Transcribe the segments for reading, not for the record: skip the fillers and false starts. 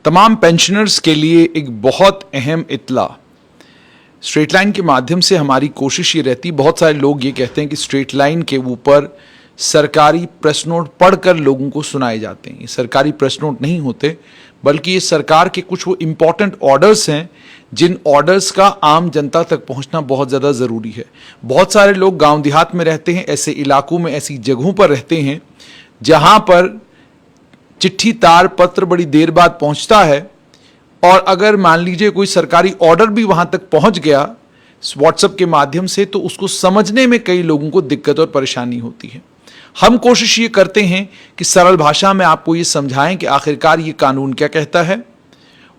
तमाम पेंशनर्स के लिए एक बहुत अहम इत्तला। स्ट्रेट लाइन के माध्यम से हमारी कोशिश ये रहती, बहुत सारे लोग ये कहते हैं कि स्ट्रेट लाइन के ऊपर सरकारी प्रेस नोट पढ़कर लोगों को सुनाए जाते हैं। ये सरकारी प्रेस नोट नहीं होते, बल्कि ये सरकार के कुछ वो इम्पॉर्टेंट ऑर्डर्स हैं जिन ऑर्डर्स का आम जनता तक पहुंचना बहुत ज़्यादा ज़रूरी है। बहुत सारे लोग गांव देहात में रहते हैं, ऐसे इलाकों में, ऐसी जगहों पर रहते हैं जहां पर चिट्ठी तार पत्र बड़ी देर बाद पहुंचता है, और अगर मान लीजिए कोई सरकारी ऑर्डर भी वहां तक पहुंच गया व्हाट्सएप के माध्यम से, तो उसको समझने में कई लोगों को दिक्कत और परेशानी होती है। हम कोशिश ये करते हैं कि सरल भाषा में आपको ये समझाएं कि आखिरकार ये कानून क्या कहता है,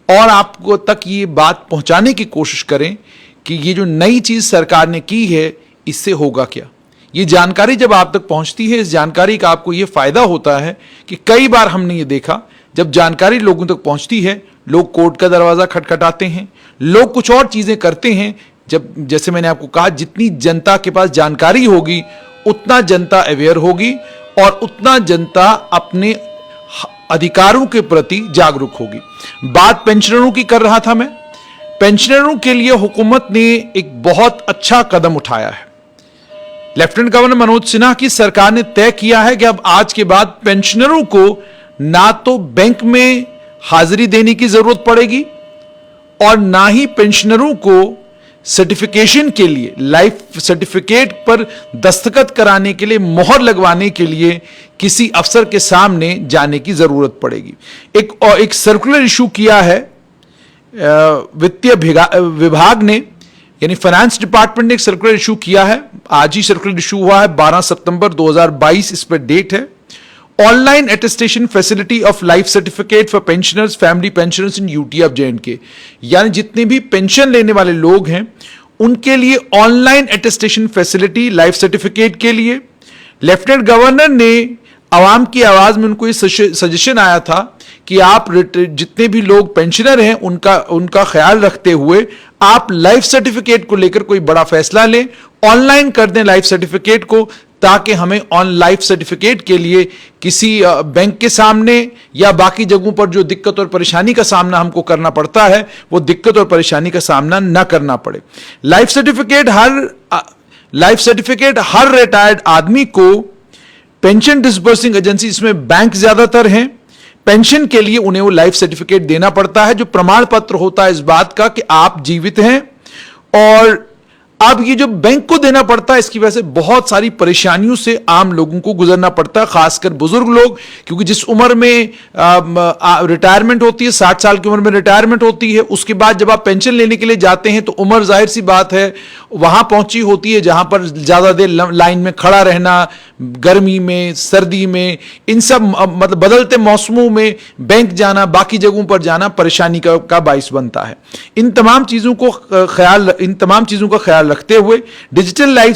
और आपको तक ये बात पहुंचाने की कोशिश करें कि ये जो नई चीज सरकार ने की है इससे होगा क्या। ये जानकारी जब आप तक पहुंचती है, इस जानकारी का आपको ये फायदा होता है कि कई बार हमने ये देखा, जब जानकारी लोगों तक पहुंचती है, लोग कोर्ट का दरवाजा खटखटाते हैं, लोग कुछ और चीजें करते हैं। जब, जैसे मैंने आपको कहा, जितनी जनता के पास जानकारी होगी उतना जनता अवेयर होगी और उतना जनता अपने अधिकारों के प्रति जागरूक होगी। बात पेंशनरों की कर रहा था मैं। पेंशनरों के लिए हुकूमत ने एक बहुत अच्छा कदम उठाया है। लेफ्टिनेंट गवर्नर मनोज सिन्हा की सरकार ने तय किया है कि अब आज के बाद पेंशनरों को ना तो बैंक में हाजिरी देने की जरूरत पड़ेगी और ना ही पेंशनरों को सर्टिफिकेशन के लिए, लाइफ सर्टिफिकेट पर दस्तखत कराने के लिए, मोहर लगवाने के लिए किसी अफसर के सामने जाने की जरूरत पड़ेगी। एक सर्कुलर इशू किया है वित्तीय विभाग ने, यानी फाइनेंस डिपार्टमेंट ने एक सर्कुलर इशू किया है। आज ही सर्कुलर इशू हुआ है, 12 सितंबर 2022 इस पर डेट है। Online attestation facility of life certificate for pensioners, family pensioners in UT of J&K, यानी जितने भी पेंशन लेने वाले लोग हैं उनके लिए online attestation facility life certificate के लिए। लेफ्टिनेंट गवर्नर ने आवाम की आवाज में उनको ये सजेशन आया था कि आप जितने भी लोग पेंशनर हैं उनका ख्याल रखते हुए आप लाइफ सर्टिफिकेट को लेकर कोई बड़ा फैसला लें, ऑनलाइन कर दें लाइफ सर्टिफिकेट को, ताकि हमें ऑन लाइफ सर्टिफिकेट के लिए किसी बैंक के सामने या बाकी जगहों पर जो दिक्कत और परेशानी का सामना हमको करना पड़ता है, वो दिक्कत और परेशानी का सामना न करना पड़े। लाइफ सर्टिफिकेट हर रिटायर्ड आदमी को पेंशन डिसबर्सिंग एजेंसी, इसमें बैंक ज्यादातर हैं, पेंशन के लिए उन्हें वो लाइफ सर्टिफिकेट देना पड़ता है, जो प्रमाण पत्र होता है इस बात का कि आप जीवित हैं। और अब ये जो बैंक को देना पड़ता है, इसकी वजह से बहुत सारी परेशानियों से आम लोगों को गुजरना पड़ता है, खासकर बुजुर्ग लोग, क्योंकि जिस उम्र में रिटायरमेंट होती है, 60 साल की उम्र में रिटायरमेंट होती है, उसके बाद जब आप पेंशन लेने के लिए जाते हैं तो उम्र जाहिर सी बात है वहां पहुंची होती है जहां पर ज्यादा देर लाइन में खड़ा रहना, गर्मी में, सर्दी में, इन सब मतलब बदलते मौसमों में बैंक जाना, बाकी जगहों पर जाना परेशानी का बाइस बनता है। इन तमाम चीजों का ख्याल रखते हुए डिजिटल लाइफ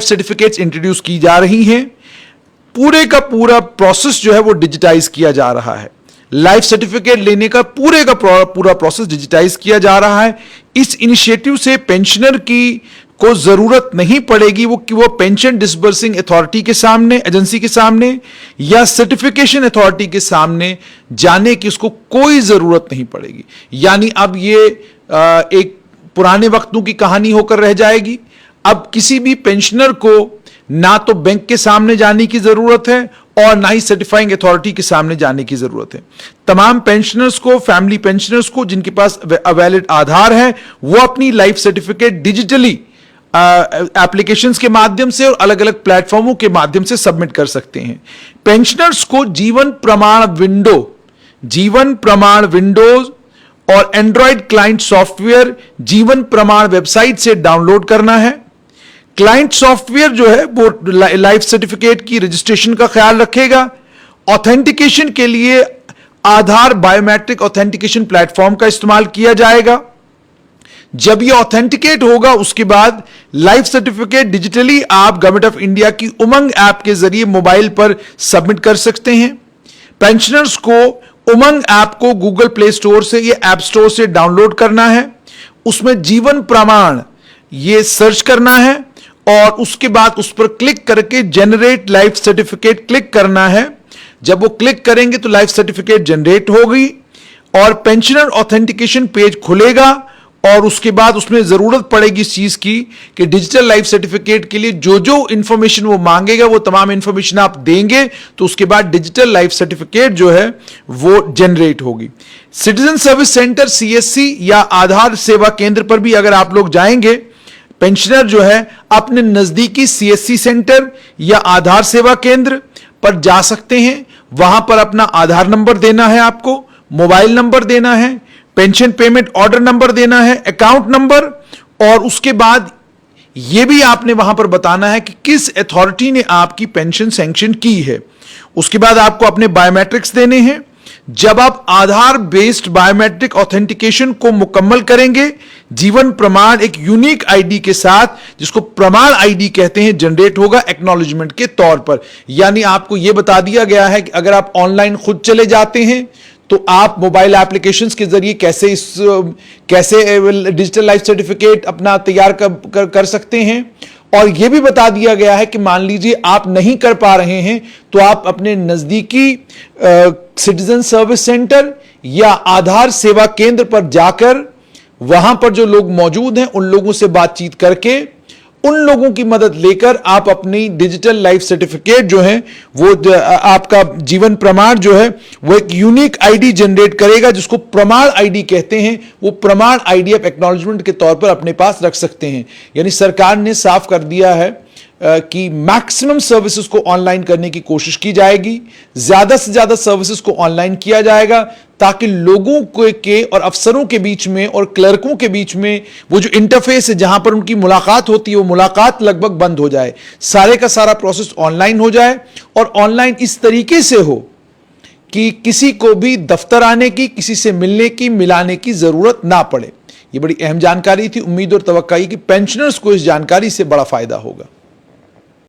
सर्टिफिकेट्स इंट्रोड्यूस की जा रही हैं। पूरे का पूरा प्रोसेस जो है वो डिजिटाइज किया जा रहा है। लाइफ सर्टिफिकेट लेने का पूरा प्रोसेस डिजिटाइज किया जा रहा है। इस इनिशिएटिव से पेंशनर को जरूरत नहीं पड़ेगी कि वो पेंशन डिसबर्सिंग अथॉरिटी के सामने, एजेंसी के सामने या सर्टिफिकेशन अथॉरिटी के सामने जाने की उसको कोई जरूरत नहीं पड़ेगी। यानी अब ये एक पुराने वक्तों की कहानी होकर रह जाएगी। अब किसी भी पेंशनर को ना तो बैंक के सामने जाने की जरूरत है और ना ही सर्टिफाइंग अथॉरिटी के सामने जाने की जरूरत है। तमाम पेंशनर्स को, फैमिली पेंशनर्स को जिनके पास वैलिड आधार है, वो अपनी लाइफ सर्टिफिकेट डिजिटली एप्लीकेशंस के माध्यम से और अलग अलग प्लेटफॉर्मों के माध्यम से सबमिट कर सकते हैं। पेंशनर्स को जीवन प्रमाण विंडोज और एंड्रॉयड क्लाइंट सॉफ्टवेयर जीवन प्रमाण वेबसाइट से डाउनलोड करना है। क्लाइंट सॉफ्टवेयर जो है वो लाइफ सर्टिफिकेट की रजिस्ट्रेशन का ख्याल रखेगा। ऑथेंटिकेशन के लिए आधार बायोमेट्रिक ऑथेंटिकेशन प्लेटफॉर्म का इस्तेमाल किया जाएगा। जब ये ऑथेंटिकेट होगा उसके बाद लाइफ सर्टिफिकेट डिजिटली आप गवर्नमेंट ऑफ इंडिया की उमंग ऐप के जरिए मोबाइल पर सबमिट कर सकते हैं। पेंशनर्स को उमंग ऐप को गूगल प्ले स्टोर से या ऐप स्टोर से डाउनलोड करना है, उसमें जीवन प्रमाण ये सर्च करना है और उसके बाद उस पर क्लिक करके जनरेट लाइफ सर्टिफिकेट क्लिक करना है। जब वो क्लिक करेंगे तो लाइफ सर्टिफिकेट जनरेट होगी और पेंशनर ऑथेंटिकेशन पेज खुलेगा और उसके बाद उसमें जरूरत पड़ेगी इस चीज की कि डिजिटल लाइफ सर्टिफिकेट के लिए जो जो इंफॉर्मेशन वो मांगेगा वो तमाम इंफॉर्मेशन आप देंगे तो उसके बाद डिजिटल लाइफ सर्टिफिकेट जो है वो जनरेट होगी। सिटीजन सर्विस सेंटर सीएससी या आधार सेवा केंद्र पर भी अगर आप लोग जाएंगे, पेंशनर जो है अपने नजदीकी सीएससी सेंटर या आधार सेवा केंद्र पर जा सकते हैं। वहां पर अपना आधार नंबर देना है, आपको मोबाइल नंबर देना है, पेंशन पेमेंट ऑर्डर नंबर देना है, अकाउंट नंबर, और उसके बाद यह भी आपने वहां पर बताना है कि किस अथॉरिटी ने आपकी पेंशन सैंक्शन की है। उसके बाद आपको अपने बायोमेट्रिक्स देने हैं। जब आप आधार बेस्ड बायोमेट्रिक ऑथेंटिकेशन को मुकम्मल करेंगे, जीवन प्रमाण एक यूनिक आईडी के साथ, जिसको प्रमाण आईडी कहते हैं, जनरेट होगा एक्नॉलेजमेंट के तौर पर। यानी आपको यह बता दिया गया है कि अगर आप ऑनलाइन खुद चले जाते हैं तो आप मोबाइल एप्लीकेशंस के जरिए कैसे डिजिटल लाइफ सर्टिफिकेट अपना तैयार कर सकते हैं। और यह भी बता दिया गया है कि मान लीजिए आप नहीं कर पा रहे हैं तो आप अपने नजदीकी सिटीजन सर्विस सेंटर या आधार सेवा केंद्र पर जाकर वहां पर जो लोग मौजूद हैं उन लोगों से बातचीत करके उन लोगों की मदद लेकर आप अपनी डिजिटल लाइफ सर्टिफिकेट जो है वो आपका जीवन प्रमाण जो है वो एक यूनिक आईडी जनरेट करेगा, जिसको प्रमाण आईडी कहते हैं। वो प्रमाण आईडी आप एक्नॉलेजमेंट के तौर पर अपने पास रख सकते हैं। यानी सरकार ने साफ कर दिया है कि मैक्सिमम सर्विसेज को ऑनलाइन करने की कोशिश की जाएगी, ज्यादा से ज्यादा सर्विसेज को ऑनलाइन किया जाएगा ताकि लोगों के और अफसरों के बीच में और क्लर्कों के बीच में वो जो इंटरफेस है जहां पर उनकी मुलाकात होती है वो मुलाकात लगभग बंद हो जाए, सारे का सारा प्रोसेस ऑनलाइन हो जाए। और ऑनलाइन इस तरीके से हो कि किसी को भी दफ्तर आने की, किसी से मिलने की, मिलाने की जरूरत ना पड़े। ये बड़ी अहम जानकारी थी। उम्मीद और तवक्को कि पेंशनर्स को इस जानकारी से बड़ा फायदा होगा।